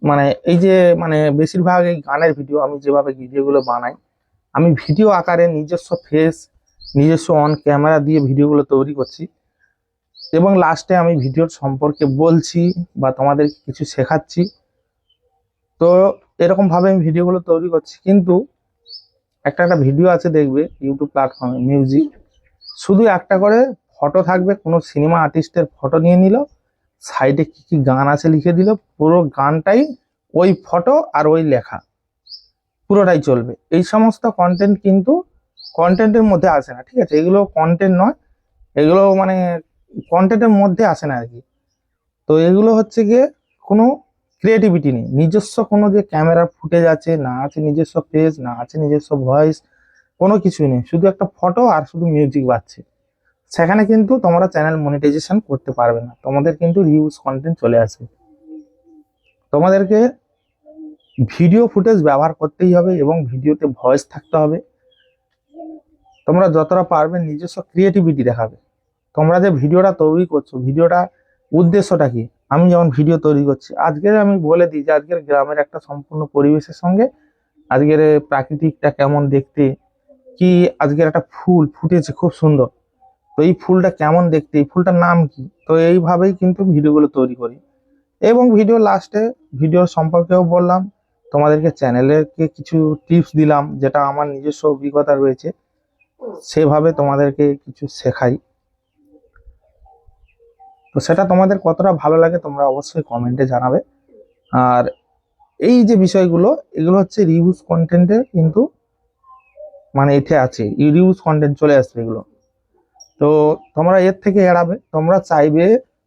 মানে এই যে মানে বেশিরভাগ এই গানের ভিডিও, আমি যেভাবে ভিডিওগুলো বানাই, আমি ভিডিও আকারে নিজস্ব ফেস, নিজস্ব অন ক্যামেরা দিয়ে ভিডিওগুলো তৈরি করছি, এবং লাস্টে আমি ভিডিওর সম্পর্কে বলছি বা তোমাদের কিছু শেখাচ্ছি। তো এরকম ভাবে আমি ভিডিওগুলো তৈরি করছি, কিন্তু একটা ভিডিও আছে দেখবে ইউটিউব প্ল্যাটফর্মে মিউজিক, শুধু একটা করে ফটো থাকবে, কোনো সিনেমা আর্টিস্টের ফটো নিয়ে নিল, সাইডে কি কি গান আছে লিখে দিল, পুরো গানটাই ওই ফটো আর ওই লেখা পুরোটাই চলবে। এই সমস্ত কন্টেন্ট কিন্তু কন্টেন্টের মধ্যে আসে না, ঠিক আছে? এগুলো কন্টেন্ট নয়, এগুলো মানে কন্টেন্টের মধ্যে আসে না আর কি। তো এগুলো হচ্ছে গিয়ে কোনো ক্রিয়েটিভিটি নেই, নিজস্ব কোনো যে ক্যামেরার ফুটেজ আছে না, আছে নিজস্ব ফেস না, আছে নিজস্ব ভয়েস, কোনো কিছুই নেই, শুধু একটা ফটো আর শুধু মিউজিক বাজছে। সেখানে কিন্তু তোমরা চ্যানেল মনিটাইজেশন করতে পারবে না, তোমাদের কিন্তু রিউজ কন্টেন্ট চলে আসবে। তোমাদেরকে ভিডিও ফুটেজ ব্যবহার করতেই হবে এবং ভিডিওতে ভয়েস থাকতে হবে। তোমরা যতটা পারবে নিজস্ব ক্রিয়েটিভিটি দেখাবে। তোমরা যে ভিডিওটা তৈরি করছো, ভিডিওটা উদ্দেশ্যটা কি? আমি যেমন ভিডিও তৈরি করছি, আজকের আমি বলে দিই যে আজকের গ্রামের একটা সম্পূর্ণ পরিবেশের সঙ্গে আজকের প্রাকৃতিকটা কেমন দেখতে, কি আজকের একটা ফুল ফুটেছে খুব সুন্দর, তো এই ফুলটা কেমন দেখতে, এই ফুলটার নাম কি, তো এইভাবেই কিন্তু ভিডিওগুলো তৈরি করি। এবং ভিডিও লাস্টে ভিডিওর সম্পর্কেও বললাম, তোমাদেরকে চ্যানেলেরকে কিছু টিপস দিলাম, যেটা আমার নিজস্ব অভিজ্ঞতা রয়েছে, সেভাবে তোমাদেরকে কিছু শেখাই। তো সেটা তোমাদের কতটা ভালো লাগে তোমরা অবশ্যই কমেন্টে জানাবে। আর এই যে বিষয়গুলো, এগুলো হচ্ছে রিউজ কন্টেন্টের কিন্তু মানে এতে আছে, রিউজ কন্টেন্ট চলে আসবে এগুলো। তো তোমরা এর থেকে এড়াবে, তোমরা চাইবে,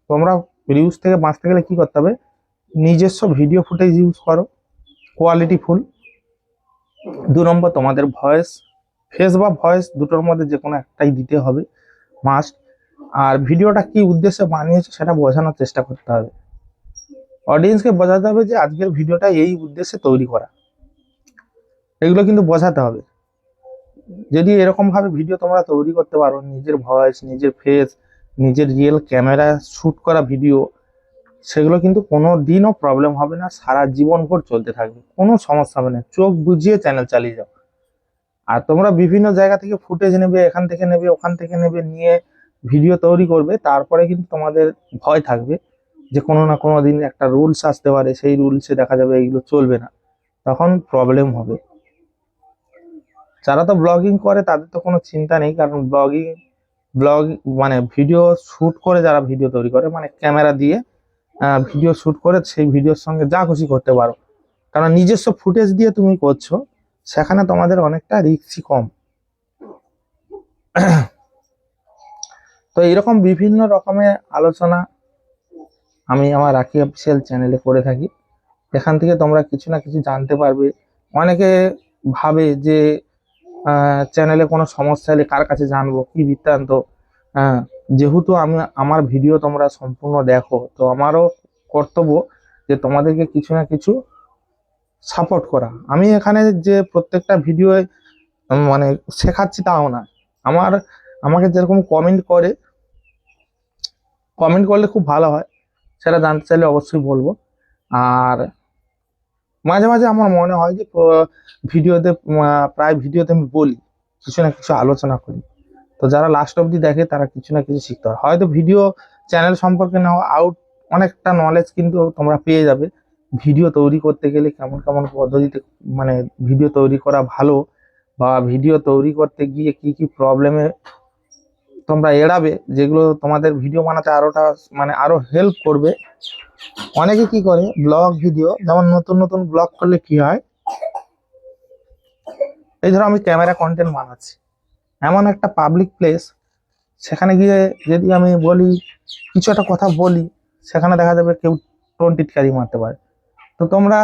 তোমরা রিউজ থেকে বাঁচতে গেলে কি করতে হবে, নিজস্ব ভিডিও ফুটেজ ইউজ করো কোয়ালিটি ফুল। 2 নম্বর, তোমাদের ভয়েস, ফেস বা ভয়েস দুটোর মধ্যে যে কোনো একটাই দিতে হবে মাস্ট। আর ভিডিওটা কি উদ্দেশ্যে বানিয়েছে সেটা বোঝানোর চেষ্টা করতে হবে। অডিয়েন্সকে বোঝাতে হবে যে আজকের ভিডিওটা এই উদ্দেশ্যে তৈরি করা, এগুলো কিন্তু বোঝাতে হবে। যদি এরকম ভাবে ভিডিও তোমরা তৈরি করতে পারো, নিজের ভয়েস, নিজের ফেস, নিজের রিয়েল ক্যামেরা শুট করা ভিডিও, সেগুলো কিন্তু কোনো দিনও প্রবলেম হবে না, সারা জীবন ভর চলতে থাকবে, কোনো সমস্যা হবে না। চোখ বুজিয়ে চ্যানেল চালিয়ে যাও। আর তোমরা বিভিন্ন জায়গা থেকে ফুটেজ নেবে, এখান থেকে নেবে, ওখান থেকে নেবে, নিয়ে ভিডিও তৈরি করবে, তারপরে কিন্তু তোমাদের ভয় থাকবে যে কোনো না কোনো দিন একটা রুলস আসতে পারে, সেই রুলসে দেখা যাবে এইগুলো চলবে না, তখন প্রবলেম হবে। যারা তো ব্লগিং করে তাদের তো কোনো চিন্তা নেই, কারণ ব্লগ মানে ভিডিও শুট করে, যারা ভিডিও তৈরি করে মানে ক্যামেরা দিয়ে ভিডিও শুট করে সেই ভিডিওর সঙ্গে যা খুশি করতে পারো, কারণ নিজস্ব ফুটেজ দিয়ে তুমি করছো, সেখানে তোমাদের অনেকটা রিস্কই কম। তো এরকম বিভিন্ন রকমের আলোচনা আমি আমার রাখি অফিসিয়াল চ্যানেলে করে থাকি। এখান থেকে তোমরা কিছু না কিছু জানতে পারবে। অনেকে ভাবে যে চ্যানেলে কোনো সমস্যা হলে কার কাছে জানবো, কি বৃত্তান্ত। যেহেতু আমার ভিডিও তোমরা সম্পূর্ণ দেখো, তো আমারও কর্তব্য যে তোমাদেরকে কিছু না কিছু সাপোর্ট করা। আমি এখানে যে প্রত্যেকটা ভিডিও মানে শেখাচ্ছি তাও না, আমাকে যেরকম কমেন্ট করলে খুব ভালো হয়, সেটা জানতে চাইলে অবশ্যই বলবো। আর মাঝে মাঝে আমার মনে হয় যে ভিডিওতে, প্রায় ভিডিওতে আমি বলি, কিছু না কিছু আলোচনা করি, তো যারা লাস্ট অবধি দেখে তারা কিছু না কিছু শিখতে পারে। হয়তো ভিডিও চ্যানেল সম্পর্কে নাও অনেকটা নলেজ কিন্তু তোমরা পেয়ে যাবে। ভিডিও তৈরি করতে গেলে কেমন কেমন পদ্ধতিতে মানে ভিডিও তৈরি করা ভালো, বা ভিডিও তৈরি করতে গিয়ে কি কি প্রবলেমে তোমরা এড়াবে, যেগুলো তোমাদের ভিডিও বানাতে আরো হেল্প করবে। অনেকে কি করে, ব্লগ ভিডিও, যেমন নতুন নতুন ব্লগ করলে কি হয়, এই ধরো আমি ক্যামেরা কন্টেন্ট বানাচ্ছি, এমন একটা পাবলিক প্লেস, সেখানে গিয়ে যদি আমি বলি, কিছু একটা কথা বলি, সেখানে দেখা যাবে কেউ টোন টিটকারি মারতে পারে। তো তোমরা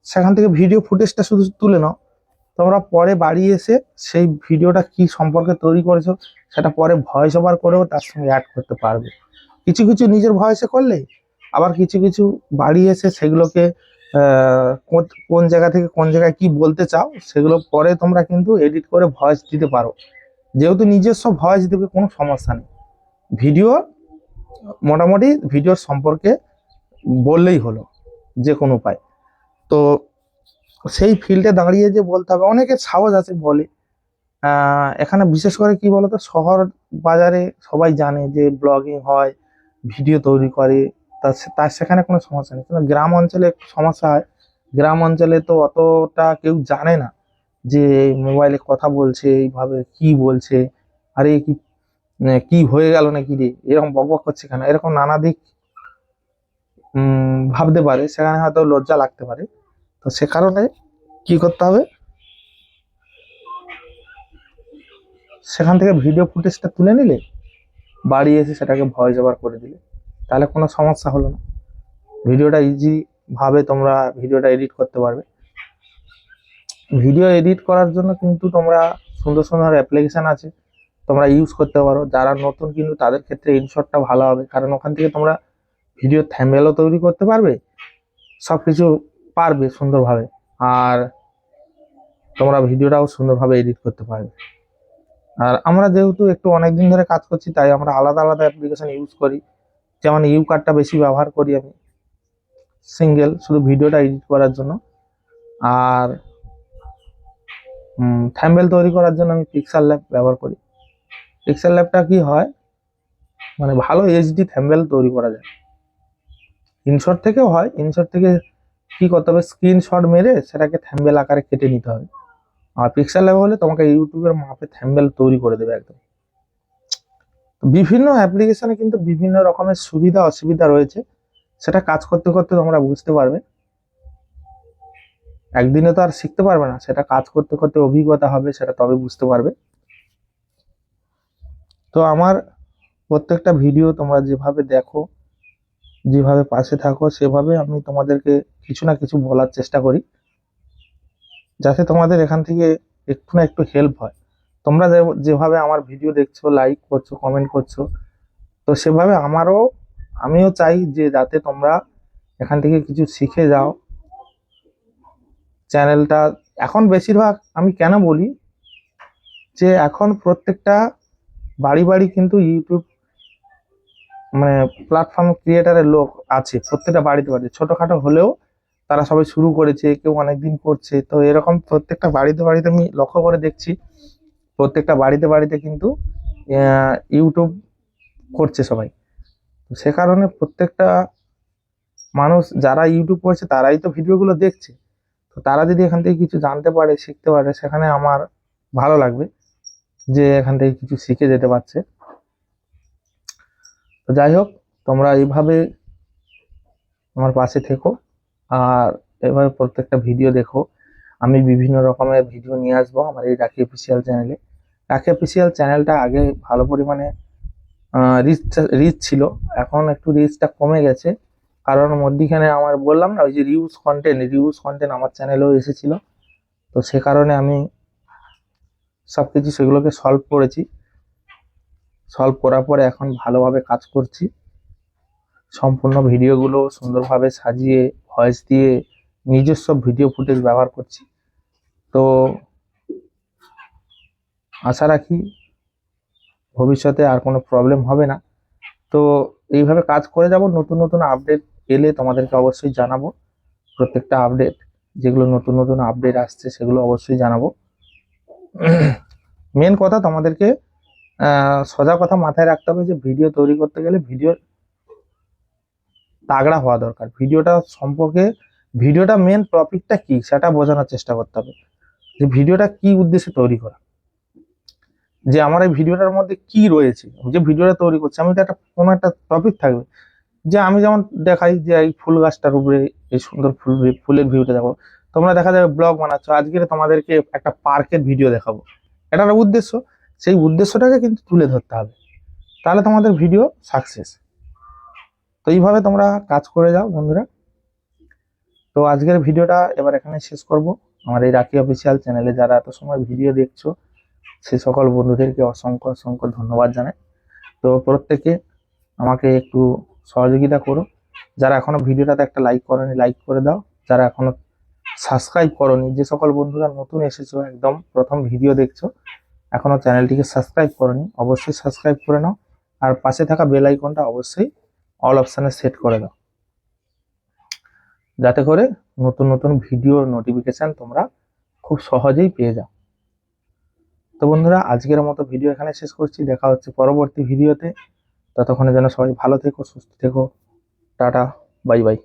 সেখান থেকে ভিডিও ফুটেজটা শুধু তুলে নাও, তোমরা পরে বাড়ি এসে সেই ভিডিওটা কি সম্পর্কে তৈরি করেছো সেটা পরে ভয়েস ওভার করেও তার সঙ্গে অ্যাড করতে পারবে। কিছু কিছু নিজের ভয়েসে করলে, আবার কিছু কিছু বাড়ি এসে সেগুলোকে কোন জায়গা থেকে কোন জায়গায় কি বলতে চাও, সেগুলো পরে তোমরা কিন্তু এডিট করে ভয়েস দিতে পারো। যেহেতু নিজস্ব ভয়েস দেবে, কোনো সমস্যা নেই। মোটামুটি ভিডিওর সম্পর্কে বললেই হলো যে কোনো উপায়। তো সেই ফিল্ডে দাঁড়িয়ে যে বলতে হবে, অনেকের সাহস আছে বলে। এখানে বিশেষ করে কি বলতো, শহর বাজারে সবাই জানে যে ব্লগিং হয়, ভিডিও তৈরি করে, তার সেখানে কোনো সমস্যা নেই। কিন্তু গ্রাম অঞ্চলে একটু সমস্যা হয়। গ্রাম অঞ্চলে তো অতটা কেউ জানে না যে মোবাইলে কথা বলছে এইভাবে, কি বলছে, আরে কি হয়ে গেল নাকি রে, এরকম বকবক করছে কেন, এরকম নানা দিক ভাবতে পারে, সেখানে হয়তো লজ্জা লাগতে পারে। তো সে কারণে কি করতে হবে, সেখান থেকে ভিডিও ফুটেজটা তুলে নিলে, বাড়ি এসে সেটাকে ভয়েস ওভার করে দিলে, তাহলে কোনো সমস্যা হলো না। ভিডিওটা ইজি ভাবে তোমরা ভিডিওটা এডিট করতে পারবে। ভিডিও এডিট করার জন্য কিন্তু তোমরা সুন্দর সুন্দর অ্যাপ্লিকেশন আছে, তোমরা ইউজ করতে পারো। যারা নতুন কিন্তু তাদের ক্ষেত্রে ইনশটটা ভালো হবে, কারণ ওখান থেকে তোমরা ভিডিও থাম্বনেলও তৈরি করতে পারবে, সবকিছু পারবে সুন্দরভাবে, আর তোমরা ভিডিওটাও সুন্দরভাবে এডিট করতে পারবে। আর আমরা যেহেতু একটু অনেকদিন ধরে কাজ করছি, তাই আমরা আলাদা আলাদা অ্যাপ্লিকেশন ইউজ করি। যেমন ইউকার্টটা বেশি ব্যবহার করি আমি, সিঙ্গেল শুধু ভিডিওটা এডিট করার জন্য। আর থাম্বনেল তৈরি করার জন্য আমি পিক্সেল ল্যাব ব্যবহার করি। পিক্সেল ল্যাবটা কি হয়, মানে ভালো এইচডি থাম্বনেল তৈরি করা যায়। ইনশট থেকেও হয়, ইনশট থেকে কি করতে হবে, স্ক্রিনশট মেরে সেটাকে থাম্বনেল আকারে কেটে নিতে হবে। আর পিক্সেল ল্যাব হলে তোমাকে ইউটিউবের মাপে থাম্বনেল তৈরি করে দেবে একদম। বিভিন্ন অ্যাপ্লিকেশনে কিন্তু বিভিন্ন রকমের সুবিধা অসুবিধা রয়েছে, সেটা কাজ করতে করতে তোমরা বুঝতে পারবে। একদিনে তো আর শিখতে পারবে না, সেটা কাজ করতে করতে অভিজ্ঞতা হবে, সেটা তবে বুঝতে পারবে। তো আমার প্রত্যেকটা ভিডিও তোমরা যেভাবে দেখো, যেভাবে পাশে থাকো, সেভাবে আমি তোমাদেরকে কিছু না কিছু বলার চেষ্টা করি, যাতে তোমাদের এখান থেকে একটু না একটু হেল্প হয়। তোমরা যেভাবে আমার ভিডিও দেখছো, লাইক করছো, কমেন্ট করছো, তো সেভাবে আমিও চাই যে যাতে তোমরা এখান থেকে কিছু শিখে যাও। চ্যানেলটা এখন বেশিরভাগ আমি কেন বলি যে এখন প্রত্যেকটা বাড়ি বাড়ি কিন্তু ইউটিউব মানে প্ল্যাটফর্ম ক্রিয়েটারের লোক আছে, প্রত্যেকটা বাড়িতে বাড়িতে ছোটখাটো হলেও তারা সবাই শুরু করেছে, কেউ অনেকদিন করছে। তো এরকম প্রত্যেকটা বাড়িতে বাড়িতে আমি লক্ষ্য করে দেখছি, প্রত্যেকটা বাড়িতে বাড়িতে কিন্তু ইউটিউব করছে সবাই। তো সে কারণে প্রত্যেকটা মানুষ যারা ইউটিউব করছে তারাই তো ভিডিওগুলো দেখছে। তো তারা যদি এখান থেকে কিছু জানতে পারে, শিখতে পারে, সেখানে আমার ভালো লাগবে যে এখান থেকে কিছু শিখে যেতে পারছে। তো যাই হোক, তোমরা এইভাবে আমার পাশে থেকো আর এভাবে প্রত্যেকটা ভিডিও দেখো। আমি বিভিন্ন রকমের ভিডিও নিয়ে আসবো আমার এই রাখি অফিসিয়াল চ্যানেলে। রাখি অফিসিয়াল চ্যানেলটা আগে ভালো পরিমাণে রিচ ছিল, এখন একটু রিচটা কমে গেছে। কারণ মধ্যিখানে আমার বললাম না, ওই যে রিউজ কন্টেন্ট আমার চ্যানেলেও এসেছিল। তো সে কারণে আমি সবকিছু সেগুলোকে সলভ করেছি। সলভ করার পরে এখন ভালোভাবে কাজ করছি, সম্পূর্ণ ভিডিওগুলো সুন্দরভাবে সাজিয়ে ভয়েস দিয়ে নিজস্ব ভিডিও ফুটেজ ব্যবহার করছি। তো আশা রাখি ভবিষ্যতে আর কোনো প্রবলেম হবে না। তো এইভাবে কাজ করে যাব, নতুন নতুন আপডেট এলে তোমাদেরকে অবশ্যই জানাবো। প্রত্যেকটা আপডেট যেগুলো নতুন নতুন আপডেট আসছে সেগুলো অবশ্যই জানাবো। মেন কথা তোমাদেরকে সোজা কথা মাথায় রাখতে হবে যে ভিডিও তৈরি করতে গেলে ভিডিও তাগড়া হওয়া দরকার। ভিডিওটা মেন টপিকটা কি সেটা বোঝানোর চেষ্টা করতে হবে, যে ভিডিওটা কি উদ্দেশ্যে তৈরি করা, যে আমার এই ভিডিওটার মধ্যে কি রয়েছে। যে ভিডিওটা তৈরি করছি আমি তো কোনো একটা টপিক থাকবে, যে আমি যেমন দেখাই যে এই ফুল গাছটার উপরে এই সুন্দর ফুলের ভিউটা দেখো। তোমরা দেখা যাবে ব্লগ বানাচ্ছ, আজকে তোমাদেরকে একটা পার্কের ভিডিও দেখাবো, এটা একটা উদ্দেশ্য। সেই উদ্দেশ্যটাকে কিন্তু তুলে ধরতে হবে, তাহলে তোমাদের ভিডিও সাকসেস। তো এইভাবে তোমরা কাজ করে যাও বন্ধুরা। তো আজকের ভিডিওটা এবার এখানে শেষ করব। আমার এই রাখি অফিসিয়াল চ্যানেলে যারা এত সময় ভিডিও দেখছো সে সকল বন্ধুদেরকে অসংখ্য অসংখ্য ধন্যবাদ জানাই। তো প্রত্যেকে আমাকে একটু সহযোগিতা করো। যারা এখনো ভিডিওটাতে একটা লাইক করোনি, লাইক করে দাও। যারা এখনো সাবস্ক্রাইব করোনি, যে সকল বন্ধুরা নতুন এসেছো, একদম প্রথম ভিডিও দেখছো, এখনো চ্যানেলটিকে সাবস্ক্রাইব করোনি, অবশ্যই সাবস্ক্রাইব করে নাও। আর পাশে থাকা বেল আইকনটা অবশ্যই অল অপশানে সেট করে দাও, যাতে করে নতুন নতুন ভিডিওর নোটিফিকেশন তোমরা খুব সহজেই পেয়ে যাও। তো বন্ধুরা, আজকের মতো ভিডিও এখানে শেষ করছি। দেখা হচ্ছে পরবর্তী ভিডিওতে। ততক্ষণের জন্য সবাই ভালো থেকো, সুস্থ থেকো। Tata, bye bye.